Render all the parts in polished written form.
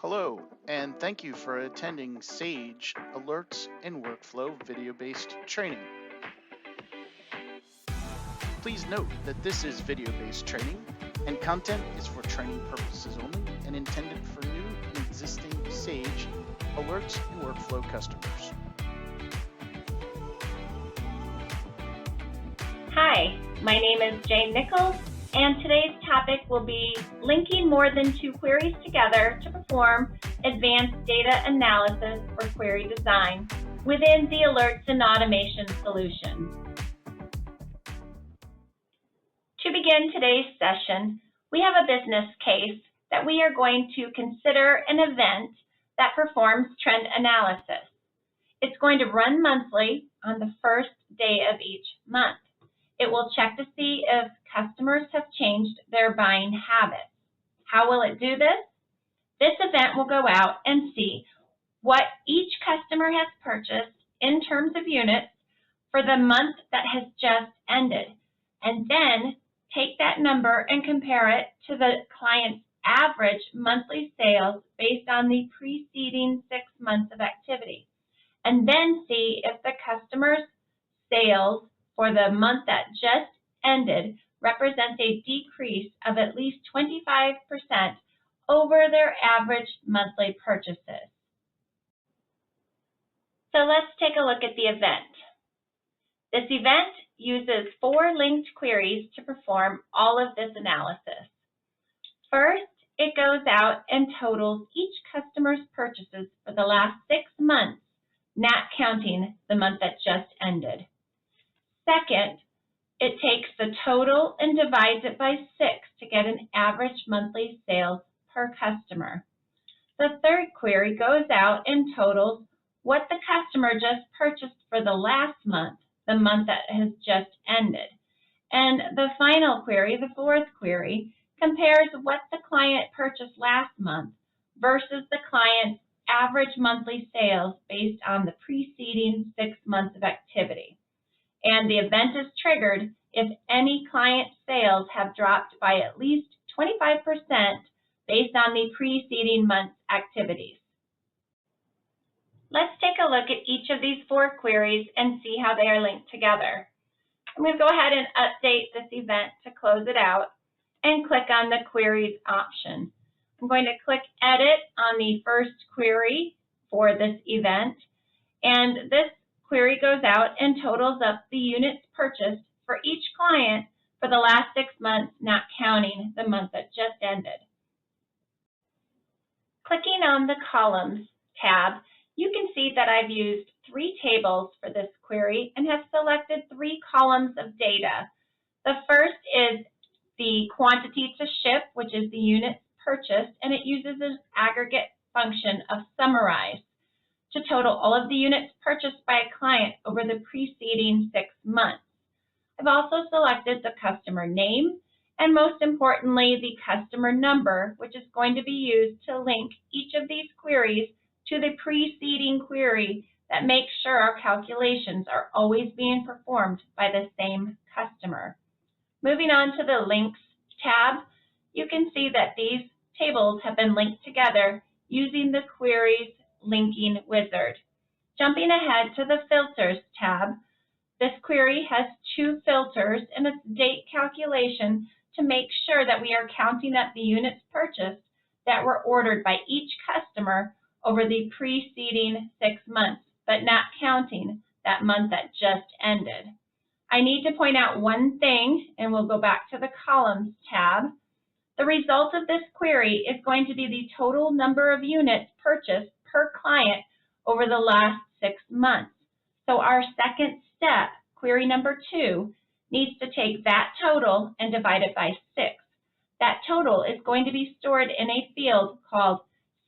Hello, and thank you for attending SAGE Alerts and Workflow video-based training. Please note that this is video-based training, and content is for training purposes only and intended for new and existing SAGE Alerts and Workflow customers. Hi, my name is Jane Nichols, and today's topic will be linking more than two queries together to perform advanced data analysis or query design within the Alerts and Automation solution. To begin today's session, we have a business case that we are going to consider an event that performs trend analysis. It's going to run monthly on the first day of each month. It will check to see if customers have changed their buying habits. How will it do this? This event will go out and see what each customer has purchased in terms of units for the month that has just ended, and then take that number and compare it to the client's average monthly sales based on the preceding 6 months of activity, and then see if the customer's sales for the month that just ended represents a decrease of at least 25% over their average monthly purchases. So let's take a look at the event. This event uses 4 linked queries to perform all of this analysis. First, it goes out and totals each customer's purchases for the last 6 months, not counting the month that just ended. Second, it takes the total and divides it by 6 to get an average monthly sales per customer. The third query goes out and totals what the customer just purchased for the last month, the month that has just ended. And the final query, the fourth query, compares what the client purchased last month versus the client's average monthly sales based on the preceding 6 months of activity. And the event is triggered if any client sales have dropped by at least 25% based on the preceding month's activities. Let's take a look at each of these 4 queries and see how they are linked together. I'm going to go ahead and update this event to close it out and click on the Queries option. I'm going to click Edit on the first query for this event, and this query goes out and totals up the units purchased for each client for the last 6 months, not counting the month that just ended. Clicking on the Columns tab, you can see that I've used 3 tables for this query and have selected 3 columns of data. The first is the quantity to ship, which is the units purchased, and it uses an aggregate function of summarize to total all of the units purchased by a client over the preceding 6 months. I've also selected the customer name and, most importantly, the customer number, which is going to be used to link each of these queries to the preceding query that makes sure our calculations are always being performed by the same customer. Moving on to the Links tab, you can see that these tables have been linked together using the Queries linking wizard. Jumping ahead to the Filters tab, this query has 2 filters and its date calculation to make sure that we are counting up the units purchased that were ordered by each customer over the preceding 6 months, but not counting that month that just ended. I need to point out one thing, and we'll go back to the Columns tab. The result of this query is going to be the total number of units purchased per client over the last 6 months. So our second step, query number 2, needs to take that total and divide it by 6. That total is going to be stored in a field called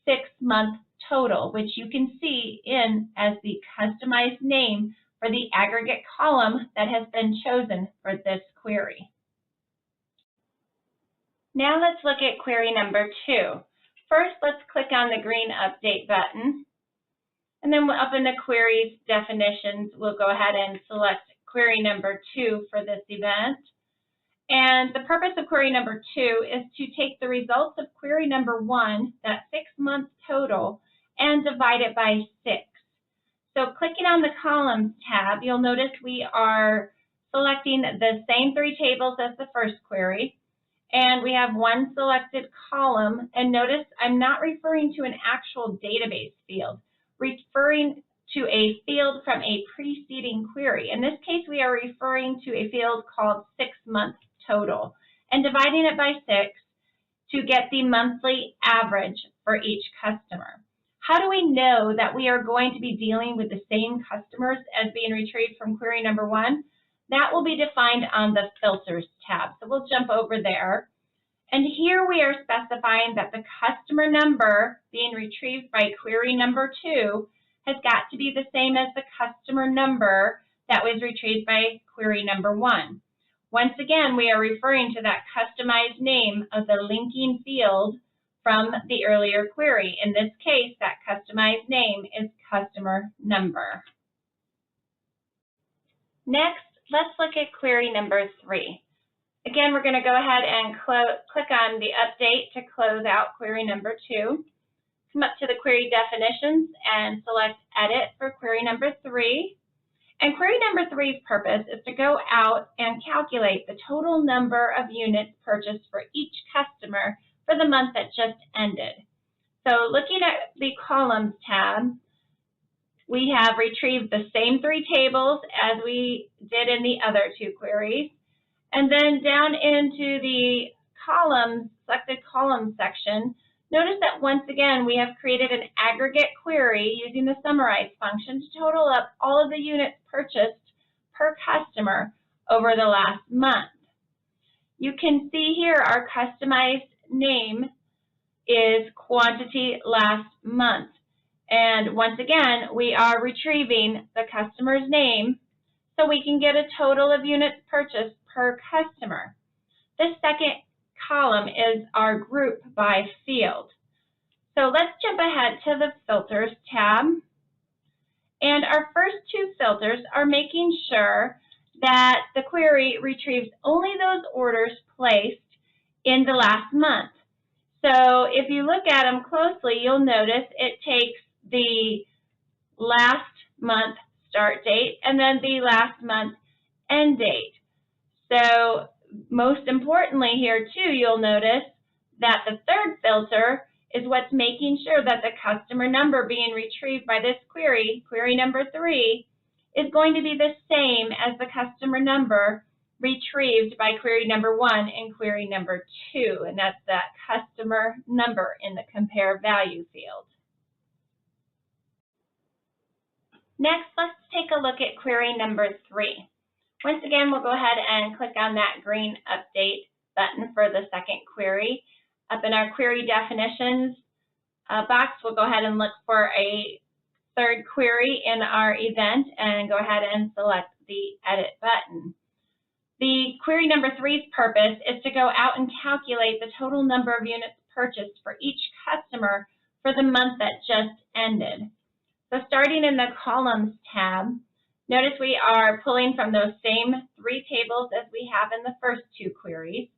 6-month total, which you can see in as the customized name for the aggregate column that has been chosen for this query. Now let's look at query number 2. First, let's click on the green Update button, and then up in the Queries Definitions, we'll go ahead and select query number 2 for this event. And the purpose of query number 2 is to take the results of query number 1, that 6-month total, and divide it by 6. So clicking on the Columns tab, you'll notice we are selecting the same 3 tables as the first query, and we have one selected column. And notice I'm not referring to an actual database field, referring to a field from a preceding query. In this case, we are referring to a field called 6-month total and dividing it by 6 to get the monthly average for each customer. How do we know that we are going to be dealing with the same customers as being retrieved from query number 1? That will be defined on the Filters tab. So we'll jump over there. And here we are specifying that the customer number being retrieved by query number 2 has got to be the same as the customer number that was retrieved by query number 1. Once again, we are referring to that customized name of the linking field from the earlier query. In this case, that customized name is customer number. Next, let's look at query number 3. Again, we're going to go ahead and click on the update to close out query number 2. Come up to the query definitions and select edit for query number 3. And query number 3's purpose is to go out and calculate the total number of units purchased for each customer for the month that just ended. So looking at the Columns tab, we have retrieved the same 3 tables as we did in the other 2 queries. And then down into the columns, selected columns section, notice that once again we have created an aggregate query using the summarize function to total up all of the units purchased per customer over the last month. You can see here our customized name is quantity last month. And once again, we are retrieving the customer's name so we can get a total of units purchased per customer. This second column is our group by field. So let's jump ahead to the Filters tab. And our first 2 filters are making sure that the query retrieves only those orders placed in the last month. So if you look at them closely, you'll notice it takes the last month start date and then the last month end date. So most importantly here too, you'll notice that the third filter is what's making sure that the customer number being retrieved by this query, query number 3, is going to be the same as the customer number retrieved by query number 1 and query number 2, and that's that customer number in the compare value field. Next, let's take a look at query number 3. Once again, we'll go ahead and click on that green update button for the second query. Up in our query definitions box, we'll go ahead and look for a third query in our event and go ahead and select the edit button. The query number 3's purpose is to go out and calculate the total number of units purchased for each customer for the month that just ended. So starting in the Columns tab, notice we are pulling from those same 3 tables as we have in the first 2 queries.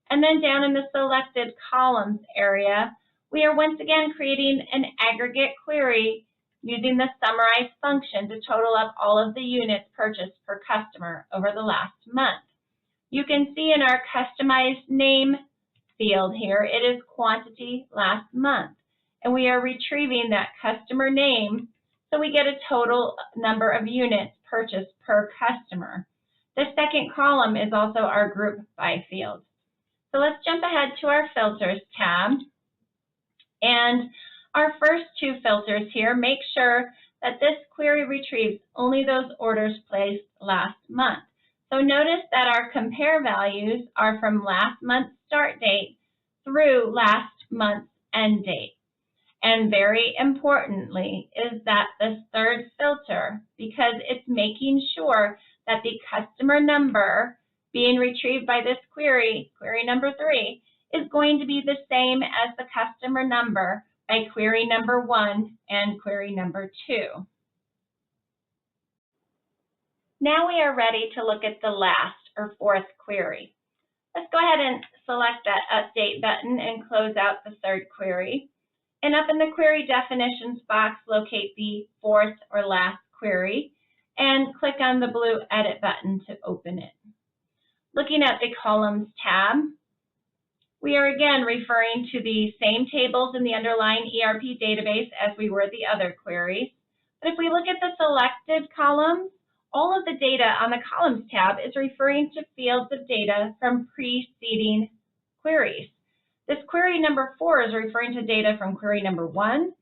And then down in the Selected Columns area, we are once again creating an aggregate query using the Summarize function to total up all of the units purchased per customer over the last month. You can see in our Customized Name field here, it is quantity last month. And we are retrieving that customer name so we get a total number of units purchased per customer. The second column is also our Group By field. So let's jump ahead to our Filters tab. And our first 2 filters here make sure that this query retrieves only those orders placed last month. So notice that our compare values are from last month's start date through last month's end date. And very importantly is that this third filter, because it's making sure that the customer number being retrieved by this query, query number 3, is going to be the same as the customer number by query number 1 and query number 2. Now we are ready to look at the last or 4th query. Let's go ahead and select that Update button and close out the third query. And up in the Query Definitions box, locate the fourth or last query and click on the blue Edit button to open it. Looking at the Columns tab, we are again referring to the same tables in the underlying ERP database as we were the other queries. But if we look at the selected columns, all of the data on the Columns tab is referring to fields of data from preceding queries. This query number 4 is referring to data from query number 1,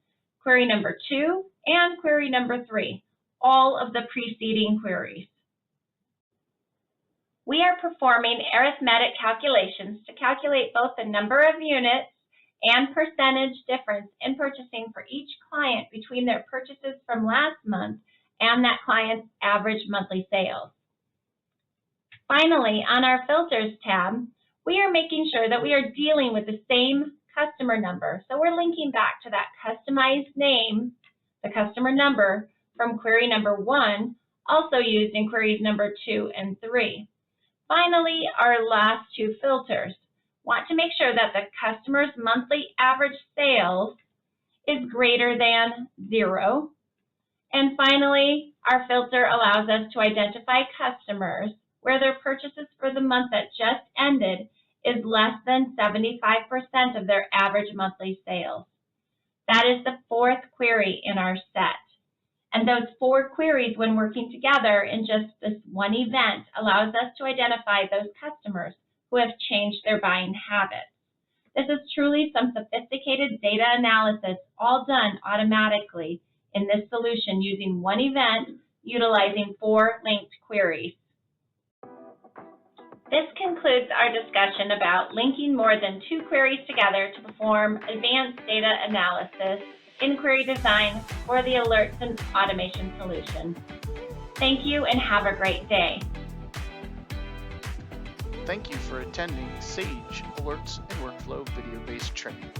query number 2, and query number 3, all of the preceding queries. We are performing arithmetic calculations to calculate both the number of units and percentage difference in purchasing for each client between their purchases from last month and that client's average monthly sales. Finally, on our Filters tab, we are making sure that we are dealing with the same customer number. So we're linking back to that customized name, the customer number, from query number 1, also used in queries number 2 and 3. Finally, our last two filters. Want to make sure that the customer's monthly average sales is greater than 0. And finally, our filter allows us to identify customers where their purchases for the month that just ended is less than 75% of their average monthly sales. That is the fourth query in our set. And those 4 queries, when working together in just this one event, allows us to identify those customers who have changed their buying habits. This is truly some sophisticated data analysis, all done automatically in this solution using one event, utilizing 4 linked queries. This concludes our discussion about linking more than 2 queries together to perform advanced data analysis in query design for the alerts and automation solution. Thank you and have a great day. Thank you for attending Sage Alerts and Workflow video-based training.